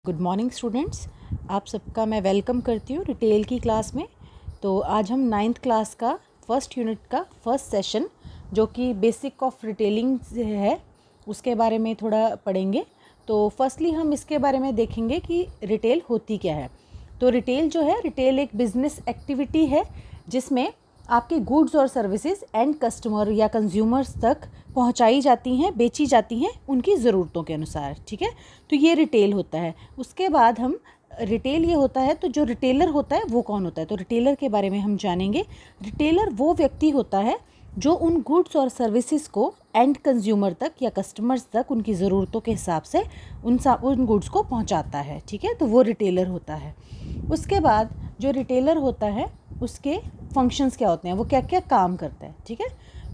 Good morning students, आप सबका मैं वेलकम करती हूँ रिटेल की क्लास में। तो आज हम 9th क्लास का फर्स्ट यूनिट का फर्स्ट सेशन जो कि बेसिक ऑफ रिटेलिंग है उसके बारे में थोड़ा पढ़ेंगे। तो फर्स्टली हम इसके बारे में देखेंगे कि रिटेल होती क्या है। तो रिटेल जो है, रिटेल एक बिज़नेस एक्टिविटी है जिसमें आपके गुड्स और सर्विसेज एंड कस्टमर या कंज्यूमर्स तक पहुंचाई जाती हैं, बेची जाती हैं उनकी ज़रूरतों के अनुसार। ठीक है, तो ये रिटेल होता है। उसके बाद हम रिटेल ये होता है, तो जो रिटेलर होता है वो कौन होता है, तो रिटेलर के बारे में हम जानेंगे। रिटेलर वो व्यक्ति होता है जो उन गुड्स और सर्विसेज को एंड कंज्यूमर तक या कस्टमर्स तक उनकी ज़रूरतों के हिसाब से उन गुड्स को पहुंचाता है। ठीक है, तो वो रिटेलर होता है। उसके बाद जो रिटेलर होता है उसके फंक्शंस क्या होते हैं, वो क्या क्या काम करता है। ठीक है,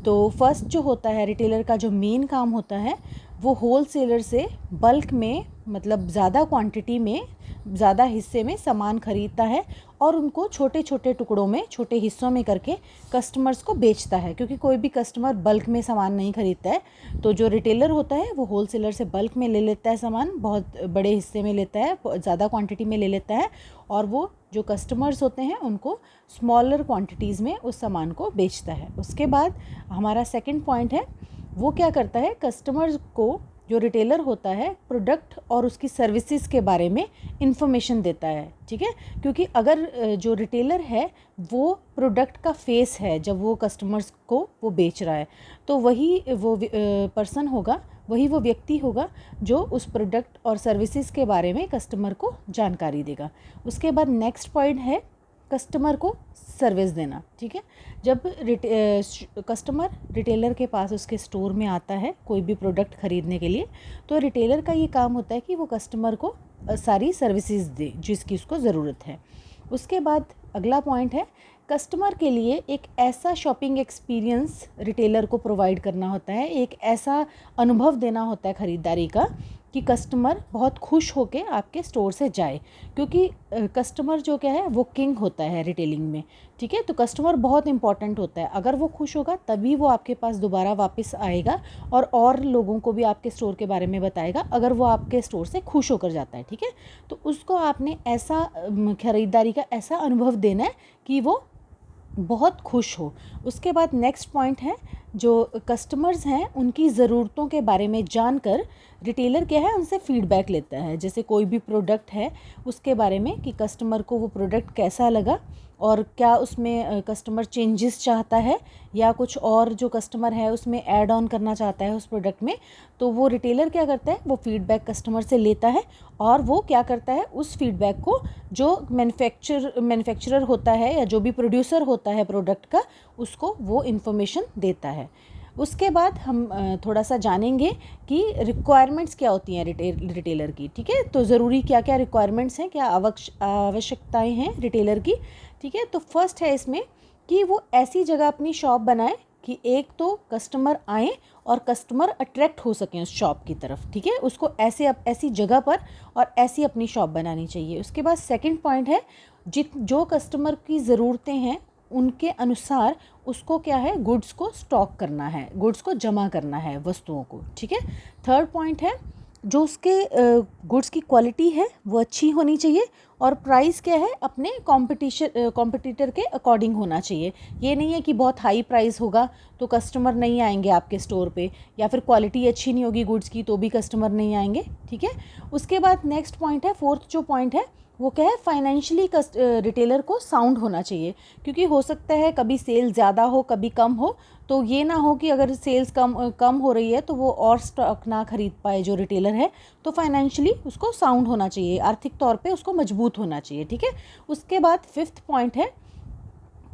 तो फर्स्ट जो होता है रिटेलर का जो मेन काम होता है वो होलसेलर से बल्क में, मतलब ज़्यादा क्वांटिटी में, ज़्यादा हिस्से में सामान खरीदता है और उनको छोटे छोटे टुकड़ों में, छोटे हिस्सों में करके कस्टमर्स को बेचता है। क्योंकि कोई भी कस्टमर बल्क में सामान नहीं खरीदता है, तो जो रिटेलर होता है वो होलसेलर से बल्क में ले लेता है सामान, बहुत बड़े हिस्से में लेता है, ज़्यादा क्वांटिटी में ले लेता है, और वो जो कस्टमर्स होते हैं उनको स्मॉलर क्वांटिटीज़ में उस सामान को बेचता है। उसके बाद हमारा सेकंड पॉइंट है, वो क्या करता है, कस्टमर्स को जो रिटेलर होता है प्रोडक्ट और उसकी सर्विसेज के बारे में इंफॉर्मेशन देता है। ठीक है, क्योंकि अगर जो रिटेलर है वो प्रोडक्ट का फेस है, जब वो कस्टमर्स को वो बेच रहा है, तो वही वो पर्सन होगा, वही वो व्यक्ति होगा जो उस प्रोडक्ट और सर्विसेज के बारे में कस्टमर को जानकारी देगा। उसके बाद नेक्स्ट पॉइंट है कस्टमर को सर्विस देना। ठीक है, जब कस्टमर रिटेलर के पास उसके स्टोर में आता है कोई भी प्रोडक्ट ख़रीदने के लिए, तो रिटेलर का ये काम होता है कि वो कस्टमर को सारी सर्विसेज दे जिसकी उसको ज़रूरत है। उसके बाद अगला पॉइंट है, कस्टमर के लिए एक ऐसा शॉपिंग एक्सपीरियंस रिटेलर को प्रोवाइड करना होता है, एक ऐसा अनुभव देना होता है ख़रीदारी का कि कस्टमर बहुत खुश होके आपके स्टोर से जाए। क्योंकि कस्टमर जो क्या है वो किंग होता है रिटेलिंग में। ठीक है, तो कस्टमर बहुत इंपॉर्टेंट होता है। अगर वो खुश होगा तभी वो आपके पास दोबारा वापस आएगा और लोगों को भी आपके स्टोर के बारे में बताएगा, अगर वो आपके स्टोर से खुश होकर जाता है। ठीक है, तो उसको आपने ऐसा खरीदारी का ऐसा अनुभव देना है कि वो बहुत खुश हो। उसके बाद नेक्स्ट पॉइंट है, जो कस्टमर्स हैं उनकी ज़रूरतों के बारे में जानकर रिटेलर क्या है उनसे फीडबैक लेता है। जैसे कोई भी प्रोडक्ट है उसके बारे में कि कस्टमर को वो प्रोडक्ट कैसा लगा और क्या उसमें कस्टमर चेंजेस चाहता है या कुछ और जो कस्टमर है उसमें ऐड ऑन करना चाहता है उस प्रोडक्ट में, तो वो रिटेलर क्या करता है, वो फीडबैक कस्टमर से लेता है और वो क्या करता है, उस फीडबैक को जो मैन्युफैक्चरर होता है या जो भी प्रोड्यूसर होता है प्रोडक्ट का, उसको वो इन्फॉर्मेशन देता है। उसके बाद हम थोड़ा सा जानेंगे कि रिक्वायरमेंट्स क्या होती हैं रिटेलर की। ठीक है, तो ज़रूरी क्या क्या रिक्वायरमेंट्स हैं, क्या आवश्यकताएं हैं रिटेलर की। ठीक है, तो फर्स्ट है इसमें कि वो ऐसी जगह अपनी शॉप बनाए कि एक तो कस्टमर आए और कस्टमर अट्रैक्ट हो सकें उस शॉप की तरफ। ठीक है, उसको ऐसी जगह पर और ऐसी अपनी शॉप बनानी चाहिए। उसके बाद सेकंड पॉइंट है, जो कस्टमर की ज़रूरतें हैं उनके अनुसार उसको क्या है, गुड्स को स्टॉक करना है, गुड्स को जमा करना है, वस्तुओं को। ठीक है, थर्ड पॉइंट है, जो उसके गुड्स की क्वालिटी है वो अच्छी होनी चाहिए और प्राइस क्या है अपने कॉम्पिटिटर के अकॉर्डिंग होना चाहिए। ये नहीं है कि बहुत हाई प्राइस होगा तो कस्टमर नहीं आएंगे आपके स्टोर पे, या फिर क्वालिटी अच्छी नहीं होगी गुड्स की तो भी कस्टमर नहीं आएंगे। ठीक है, उसके बाद नेक्स्ट पॉइंट है, फोर्थ जो पॉइंट है वो क्या है, फाइनेंशियली रिटेलर को साउंड होना चाहिए। क्योंकि हो सकता है कभी सेल ज़्यादा हो कभी कम हो, तो ये ना हो कि अगर सेल्स कम हो रही है तो वो और स्टॉक ना खरीद पाए जो रिटेलर है। तो फाइनेंशियली उसको साउंड होना चाहिए, आर्थिक तौर पे उसको मजबूत होना चाहिए। ठीक है, उसके बाद फिफ्थ पॉइंट है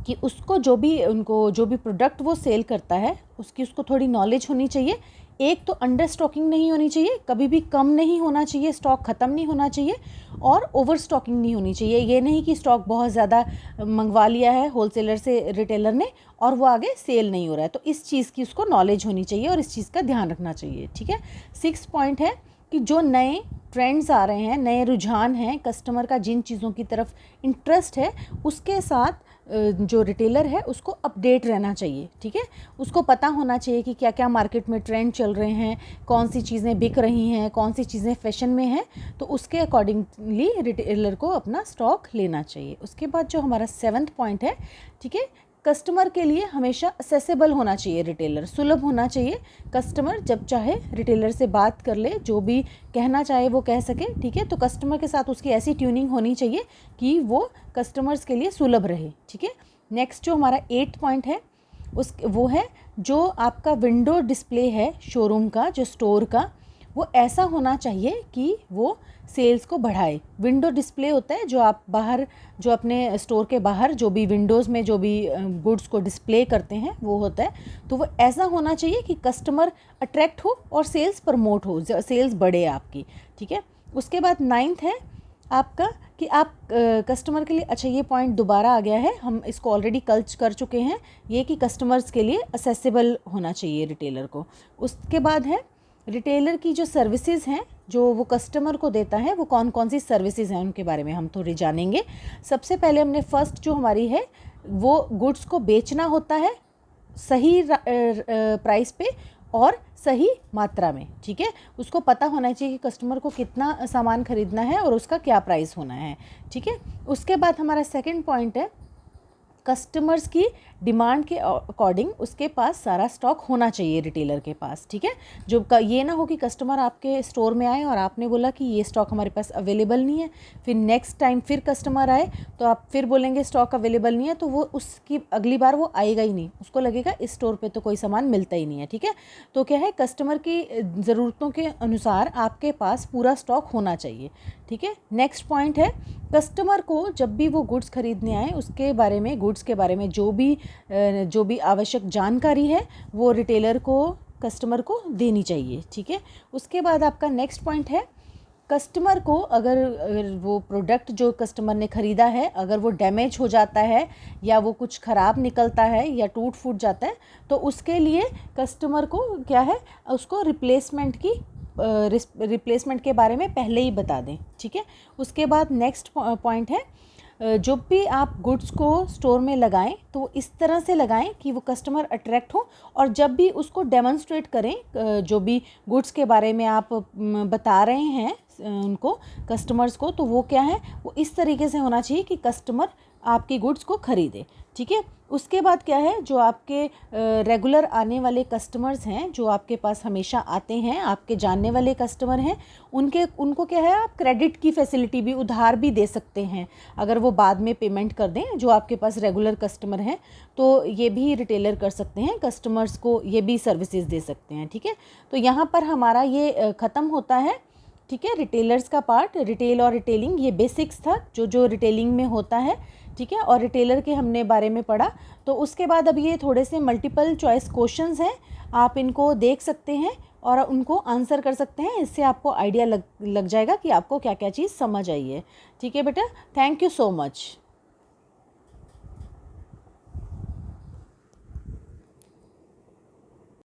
कि उसको जो भी प्रोडक्ट वो सेल करता है उसको थोड़ी नॉलेज होनी चाहिए। एक तो अंडर स्टॉकिंग नहीं होनी चाहिए, कभी भी कम नहीं होना चाहिए, स्टॉक ख़त्म नहीं होना चाहिए, और ओवर स्टॉकिंग नहीं होनी चाहिए। ये नहीं कि स्टॉक बहुत ज़्यादा मंगवा लिया है होलसेलर से रिटेलर ने और वो आगे सेल नहीं हो रहा है, तो इस चीज़ की उसको नॉलेज होनी चाहिए और इस चीज़ का ध्यान रखना चाहिए। ठीक है, सिक्स पॉइंट है कि जो नए ट्रेंड्स आ रहे हैं, नए रुझान हैं, कस्टमर का जिन चीज़ों की तरफ इंटरेस्ट है उसके साथ जो रिटेलर है उसको अपडेट रहना चाहिए। ठीक है, उसको पता होना चाहिए कि क्या क्या मार्केट में ट्रेंड चल रहे हैं, कौन सी चीज़ें बिक रही हैं, कौन सी चीज़ें फैशन में हैं, तो उसके अकॉर्डिंगली रिटेलर को अपना स्टॉक लेना चाहिए। उसके बाद जो हमारा 7th पॉइंट है, ठीक है, कस्टमर के लिए हमेशा असेसेबल होना चाहिए रिटेलर, सुलभ होना चाहिए। कस्टमर जब चाहे रिटेलर से बात कर ले, जो भी कहना चाहे वो कह सके। ठीक है, तो कस्टमर के साथ उसकी ऐसी ट्यूनिंग होनी चाहिए कि वो कस्टमर्स के लिए सुलभ रहे। ठीक है, नेक्स्ट जो हमारा 8th पॉइंट है वो है जो आपका विंडो डिस्प्ले है शोरूम का, जो स्टोर का, वो ऐसा होना चाहिए कि वो सेल्स को बढ़ाए। विंडो डिस्प्ले होता है जो आप बाहर, जो अपने स्टोर के बाहर जो भी विंडोज़ में जो भी गुड्स को डिस्प्ले करते हैं वो होता है, तो वो ऐसा होना चाहिए कि कस्टमर अट्रैक्ट हो और सेल्स प्रमोट हो, सेल्स बढ़े आपकी। ठीक है, उसके बाद 9th है आपका कि आप कस्टमर के लिए, अच्छा ये पॉइंट दोबारा आ गया है, हम इसको ऑलरेडी कल कर चुके हैं, ये कि कस्टमर्स के लिए असेसेबल होना चाहिए रिटेलर को। उसके बाद है रिटेलर की जो सर्विसेज हैं जो वो कस्टमर को देता है, वो कौन कौन सी सर्विसेज हैं उनके बारे में हम थोड़ी जानेंगे। सबसे पहले हमने फर्स्ट जो हमारी है वो गुड्स को बेचना होता है सही प्राइस पे और सही मात्रा में। ठीक है, उसको पता होना चाहिए कि कस्टमर को कितना सामान खरीदना है और उसका क्या प्राइस होना है। ठीक है, उसके बाद हमारा 2nd पॉइंट है कस्टमर्स की डिमांड के अकॉर्डिंग उसके पास सारा स्टॉक होना चाहिए रिटेलर के पास। ठीक है, जो ये ना हो कि कस्टमर आपके स्टोर में आए और आपने बोला कि ये स्टॉक हमारे पास अवेलेबल नहीं है, फिर नेक्स्ट टाइम फिर कस्टमर आए तो आप फिर बोलेंगे स्टॉक अवेलेबल नहीं है, तो वो उसकी अगली बार वो आएगा ही नहीं, उसको लगेगा इस स्टोर पे तो कोई सामान मिलता ही नहीं है। ठीक है, तो क्या है, कस्टमर की ज़रूरतों के अनुसार आपके पास पूरा स्टॉक होना चाहिए। ठीक है, नेक्स्ट पॉइंट है कस्टमर को जब भी वो गुड्स खरीदने आए उसके बारे में, गुड्स के बारे में जो भी आवश्यक जानकारी है वो रिटेलर को, कस्टमर को देनी चाहिए। ठीक है, उसके बाद आपका नेक्स्ट पॉइंट है कस्टमर को अगर वो प्रोडक्ट जो कस्टमर ने ख़रीदा है अगर वो डैमेज हो जाता है या वो कुछ ख़राब निकलता है या टूट फूट जाता है, तो उसके लिए कस्टमर को क्या है, उसको रिप्लेसमेंट के बारे में पहले ही बता दें। ठीक है, उसके बाद नेक्स्ट पॉइंट है जब भी आप गुड्स को स्टोर में लगाएं तो इस तरह से लगाएं कि वो कस्टमर अट्रैक्ट हो, और जब भी उसको डेमोन्स्ट्रेट करें जो भी गुड्स के बारे में आप बता रहे हैं उनको, कस्टमर्स को, तो वो क्या है, वो इस तरीके से होना चाहिए कि कस्टमर आपकी गुड्स को ख़रीदे। ठीक है, उसके बाद क्या है, जो आपके रेगुलर आने वाले कस्टमर्स हैं, जो आपके पास हमेशा आते हैं, आपके जानने वाले कस्टमर हैं, उनको क्या है, आप क्रेडिट की फैसिलिटी भी, उधार भी दे सकते हैं अगर वो बाद में पेमेंट कर दें। जो आपके पास रेगुलर कस्टमर हैं तो ये भी रिटेलर कर सकते हैं, कस्टमर्स को ये भी सर्विसेज दे सकते हैं। ठीक है, तो यहाँ पर हमारा ये ख़त्म होता है। ठीक है, रिटेलर्स का पार्ट, रिटेल और रिटेलिंग, ये बेसिक्स था जो रिटेलिंग में होता है। ठीक है, और रिटेलर के हमने बारे में पढ़ा। तो उसके बाद अब ये थोड़े से मल्टीपल चॉइस क्वेश्चंस हैं, आप इनको देख सकते हैं और उनको आंसर कर सकते हैं। इससे आपको आइडिया लग जाएगा कि आपको क्या क्या चीज़ समझ आई है। ठीक है बेटा, थैंक यू सो मच।